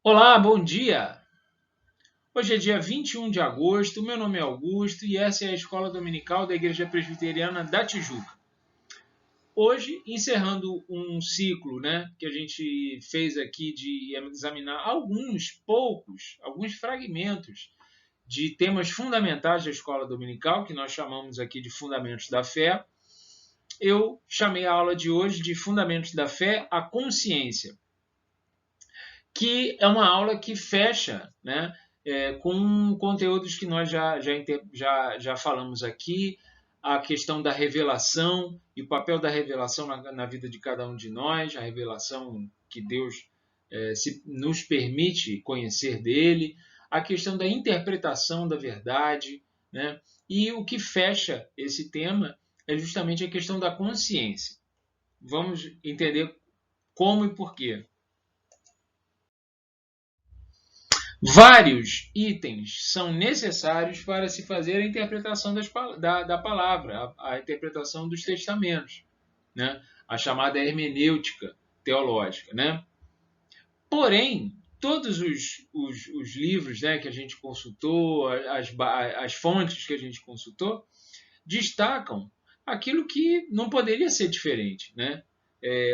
Olá, bom dia! Hoje é dia 21 de agosto, meu nome é Augusto e essa é a Escola Dominical da Igreja Presbiteriana da Tijuca. Hoje, encerrando um ciclo que a gente fez aqui de examinar alguns fragmentos de temas fundamentais da Escola Dominical, que nós chamamos aqui de Fundamentos da Fé. Eu chamei a aula de hoje de Fundamentos da Fé, a Consciência, que é uma aula que fecha, com conteúdos que nós já falamos aqui, a questão da revelação e o papel da revelação na vida de cada um de nós, a revelação que Deus nos permite conhecer dele, a questão da interpretação da verdade, né? E o que fecha esse tema é justamente a questão da consciência. Vamos entender como e por quê. Vários itens são necessários para se fazer a interpretação da palavra, a interpretação dos testamentos, né? A chamada hermenêutica teológica. Né? Porém, todos os livros que a gente consultou, as fontes que a gente consultou, destacam aquilo que não poderia ser diferente. Né?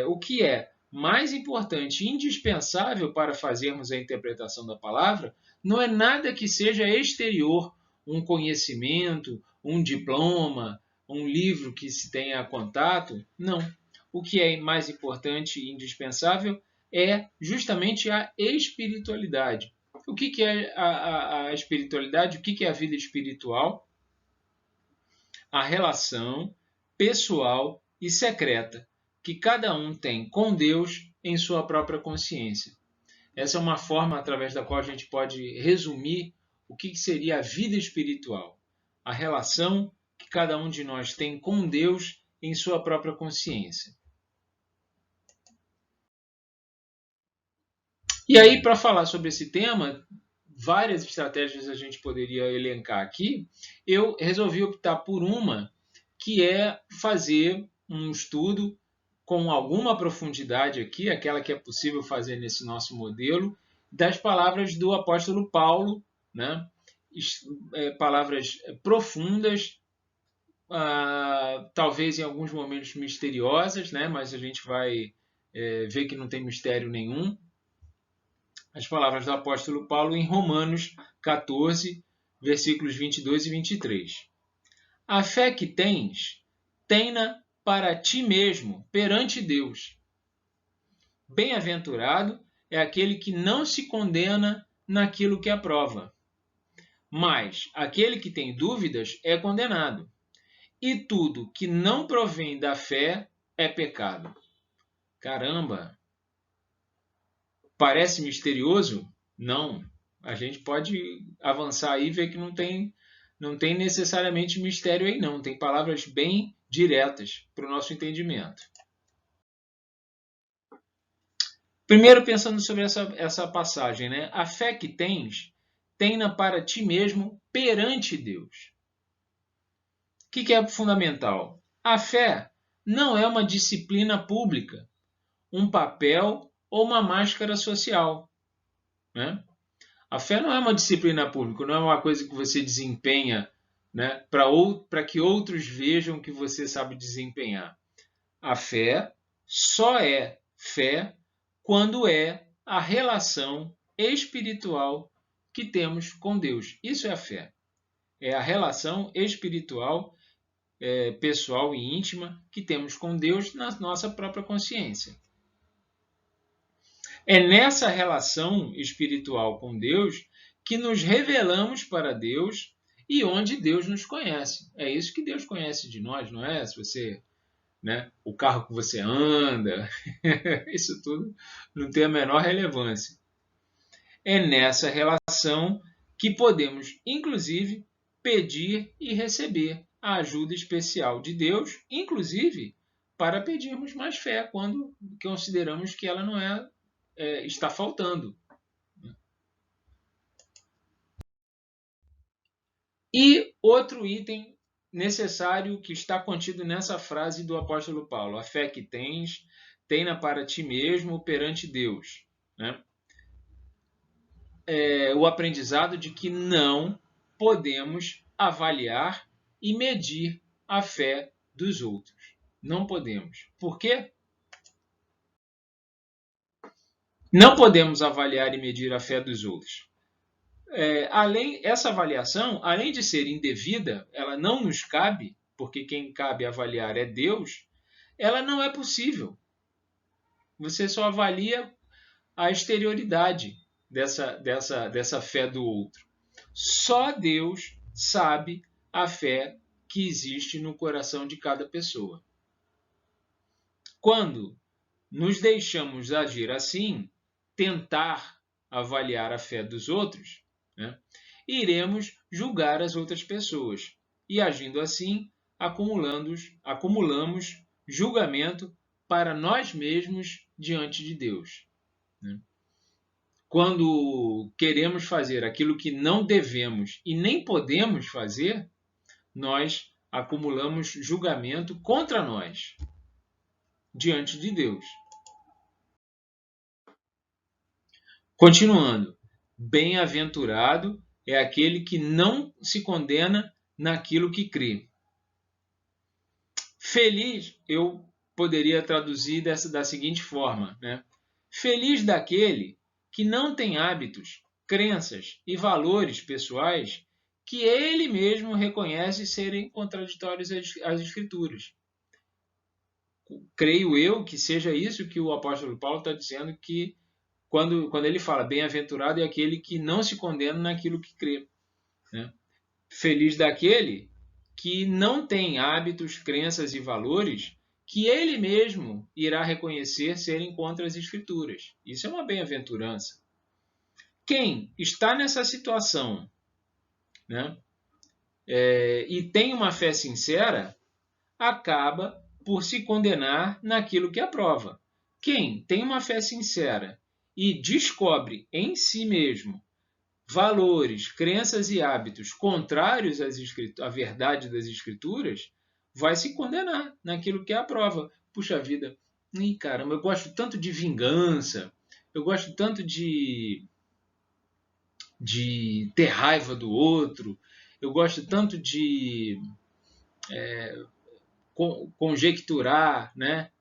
O que é mais importante e indispensável para fazermos a interpretação da palavra não é nada que seja exterior, um conhecimento, um diploma, um livro que se tenha contato. Não. O que é mais importante e indispensável é justamente a espiritualidade. O que é a espiritualidade? O que é a vida espiritual? A relação pessoal e secreta que cada um tem com Deus em sua própria consciência. Essa é uma forma através da qual a gente pode resumir o que seria a vida espiritual, a relação que cada um de nós tem com Deus em sua própria consciência. E aí, para falar sobre esse tema, várias estratégias a gente poderia elencar aqui. Eu resolvi optar por uma que é fazer um estudo com alguma profundidade aqui, aquela que é possível fazer nesse nosso modelo, das palavras do apóstolo Paulo, né? Palavras profundas, talvez em alguns momentos misteriosas, né? Mas a gente vai ver que não tem mistério nenhum. As palavras do apóstolo Paulo em Romanos 14, versículos 22 e 23. A fé que tens, tem-na para ti mesmo, perante Deus. Bem-aventurado é aquele que não se condena naquilo que aprova. Mas aquele que tem dúvidas é condenado. E tudo que não provém da fé é pecado. Caramba! Parece misterioso? Não. A gente pode avançar aí e ver que não tem necessariamente mistério aí não. Tem palavras bem diretas para o nosso entendimento. Primeiro, pensando sobre essa passagem, né? A fé que tens, tem-na para ti mesmo perante Deus. O que é fundamental? A fé não é uma disciplina pública, um papel ou uma máscara social. Né? A fé não é uma disciplina pública, não é uma coisa que você desempenha, né, para que outros vejam que você sabe desempenhar. A fé só é fé quando é a relação espiritual que temos com Deus. Isso é a fé. É a relação espiritual, pessoal e íntima que temos com Deus na nossa própria consciência. É nessa relação espiritual com Deus que nos revelamos para Deus e onde Deus nos conhece. É isso que Deus conhece de nós, não é? Se você, né, o carro que você anda, isso tudo não tem a menor relevância. É nessa relação que podemos, inclusive, pedir e receber a ajuda especial de Deus, inclusive para pedirmos mais fé quando consideramos que ela não está faltando. E outro item necessário que está contido nessa frase do apóstolo Paulo: a fé que tens, tem-na para ti mesmo perante Deus. Né? o aprendizado de que não podemos avaliar e medir a fé dos outros. Não podemos. Por quê? Não podemos avaliar e medir a fé dos outros. Essa avaliação, além de ser indevida, ela não nos cabe, porque quem cabe avaliar é Deus, ela não é possível. Você só avalia a exterioridade dessa fé do outro. Só Deus sabe a fé que existe no coração de cada pessoa. Quando nos deixamos agir assim, tentar avaliar a fé dos outros, né, iremos julgar as outras pessoas. E agindo assim, acumulamos julgamento para nós mesmos diante de Deus. Né? Quando queremos fazer aquilo que não devemos e nem podemos fazer, nós acumulamos julgamento contra nós diante de Deus. Continuando, bem-aventurado é aquele que não se condena naquilo que crê. Feliz, eu poderia traduzir da seguinte forma, né? Feliz daquele que não tem hábitos, crenças e valores pessoais que ele mesmo reconhece serem contraditórios às Escrituras. Creio eu que seja isso que o apóstolo Paulo está dizendo, que quando ele fala bem-aventurado é aquele que não se condena naquilo que crê. Né? Feliz daquele que não tem hábitos, crenças e valores que ele mesmo irá reconhecer serem contra as Escrituras. Isso é uma bem-aventurança. Quem está nessa situação, né, e tem uma fé sincera, acaba por se condenar naquilo que aprova. Quem tem uma fé sincera e descobre em si mesmo valores, crenças e hábitos contrários à verdade das Escrituras, vai se condenar naquilo que aprova. Puxa vida, caramba, eu gosto tanto de vingança, eu gosto tanto de ter raiva do outro, eu gosto tanto de conjecturar, né?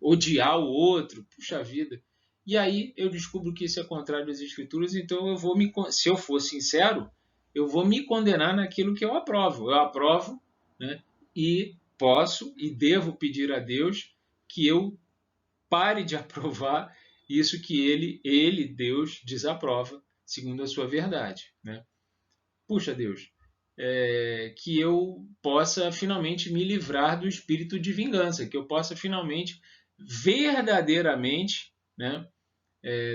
Odiar o outro, puxa vida. E aí eu descubro que isso é contrário às Escrituras, então se eu for sincero, eu vou me condenar naquilo que eu aprovo. Eu aprovo, né? E posso e devo pedir a Deus que eu pare de aprovar isso que ele, Deus, desaprova, segundo a sua verdade. Né? Puxa, Deus, que eu possa finalmente me livrar do espírito de vingança, que eu possa finalmente, verdadeiramente, né,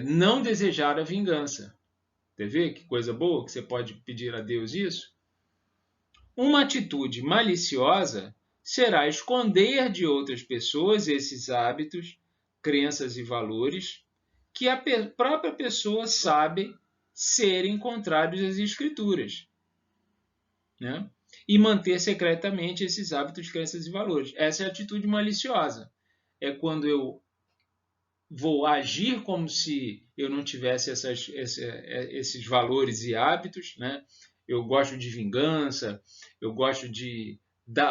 não desejar a vingança. Quer ver que coisa boa que você pode pedir a Deus isso? Uma atitude maliciosa será esconder de outras pessoas esses hábitos, crenças e valores que a própria pessoa sabe serem contrários às Escrituras. Né? E manter secretamente esses hábitos, crenças e valores. Essa é a atitude maliciosa. É quando eu vou agir como se eu não tivesse esses valores e hábitos. Né? Eu gosto de vingança, eu gosto de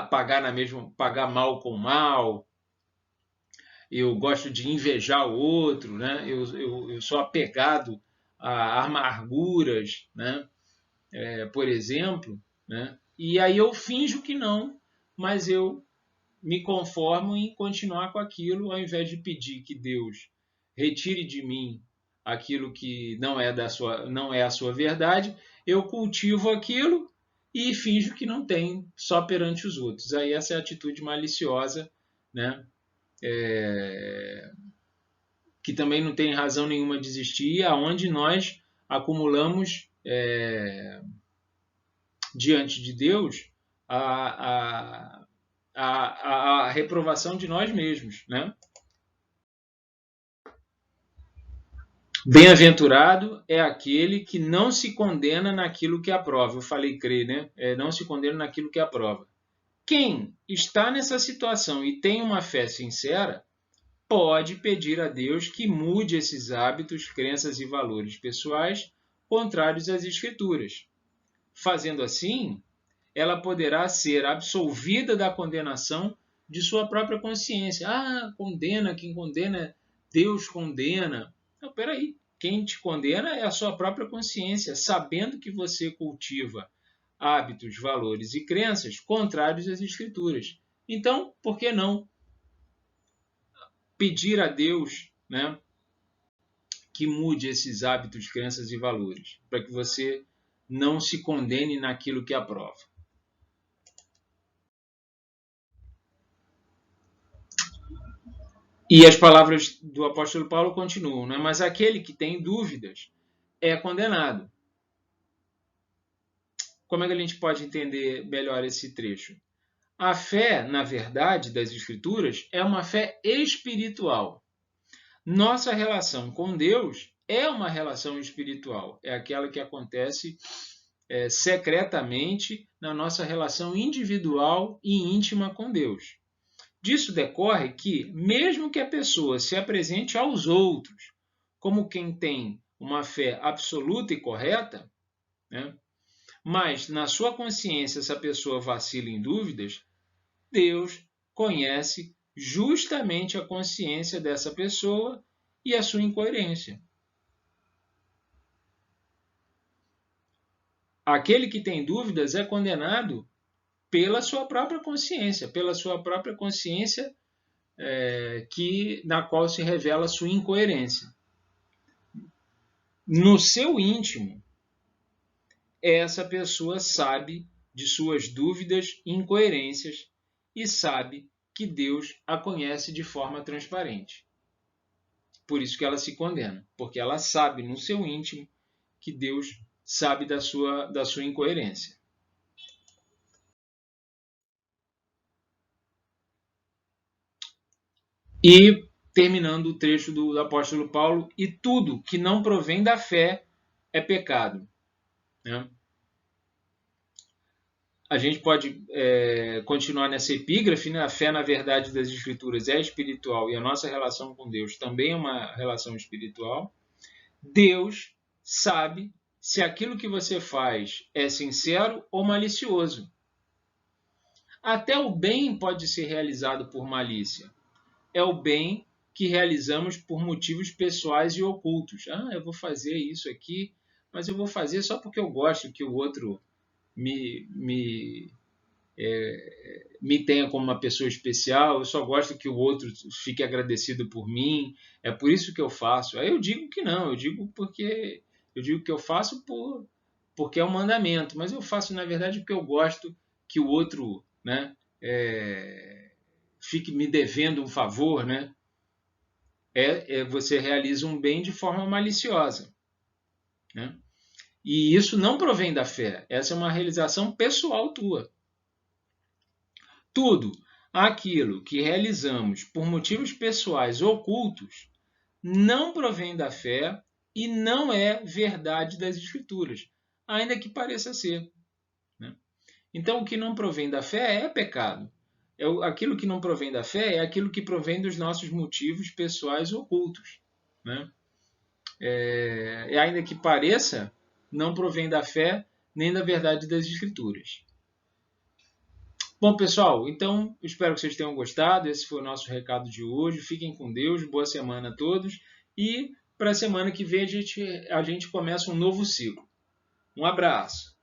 pagar mal com mal, eu gosto de invejar o outro, né? Eu sou apegado a amarguras, né? Por exemplo, né? E aí eu finjo que não, mas eu me conformo em continuar com aquilo, ao invés de pedir que Deus retire de mim aquilo que não é a sua verdade, eu cultivo aquilo e finjo que não tem, só perante os outros. Aí essa é a atitude maliciosa, né? Que também não tem razão nenhuma de existir, aonde nós acumulamos diante de Deus a reprovação de nós mesmos, né? Bem-aventurado é aquele que não se condena naquilo que aprova. Eu falei crer, né? Não se condena naquilo que aprova. Quem está nessa situação e tem uma fé sincera, pode pedir a Deus que mude esses hábitos, crenças e valores pessoais contrários às Escrituras. Fazendo assim, ela poderá ser absolvida da condenação de sua própria consciência. Ah, condena, quem condena, Deus condena. Não, peraí. Quem te condena é a sua própria consciência, sabendo que você cultiva hábitos, valores e crenças contrários às Escrituras. Então, por que não pedir a Deus, né, que mude esses hábitos, crenças e valores, para que você não se condene naquilo que aprova? E as palavras do apóstolo Paulo continuam, né? Mas aquele que tem dúvidas é condenado. Como é que a gente pode entender melhor esse trecho? A fé, na verdade, das Escrituras é uma fé espiritual. Nossa relação com Deus é uma relação espiritual. É aquela que acontece secretamente na nossa relação individual e íntima com Deus. Disso decorre que, mesmo que a pessoa se apresente aos outros como quem tem uma fé absoluta e correta, né, mas na sua consciência essa pessoa vacila em dúvidas, Deus conhece justamente a consciência dessa pessoa e a sua incoerência. Aquele que tem dúvidas é condenado pela sua própria consciência, na qual se revela a sua incoerência. No seu íntimo, essa pessoa sabe de suas dúvidas e incoerências e sabe que Deus a conhece de forma transparente. Por isso que ela se condena, porque ela sabe no seu íntimo que Deus sabe da sua incoerência. E terminando o trecho do apóstolo Paulo, e tudo que não provém da fé é pecado. Né? A gente pode continuar nessa epígrafe, né? A fé na verdade das Escrituras é espiritual e a nossa relação com Deus também é uma relação espiritual. Deus sabe se aquilo que você faz é sincero ou malicioso. Até o bem pode ser realizado por malícia. É o bem que realizamos por motivos pessoais e ocultos. Ah, eu vou fazer isso aqui, mas eu vou fazer só porque eu gosto que o outro me tenha como uma pessoa especial, eu só gosto que o outro fique agradecido por mim, é por isso que eu faço. Aí eu digo que não, eu digo que eu faço porque é um mandamento, mas eu faço na verdade porque eu gosto que o outro, né, fique me devendo um favor, né? Você realiza um bem de forma maliciosa, né? E isso não provém da fé, essa é uma realização pessoal tua. Tudo aquilo que realizamos por motivos pessoais ocultos não provém da fé e não é verdade das Escrituras, ainda que pareça ser. Né? Então, o que não provém da fé é pecado. Aquilo que não provém da fé é aquilo que provém dos nossos motivos pessoais ocultos. Né? Ainda que pareça, não provém da fé nem da verdade das Escrituras. Bom, pessoal, então espero que vocês tenham gostado. Esse foi o nosso recado de hoje. Fiquem com Deus, boa semana a todos. E para a semana que vem a gente começa um novo ciclo. Um abraço.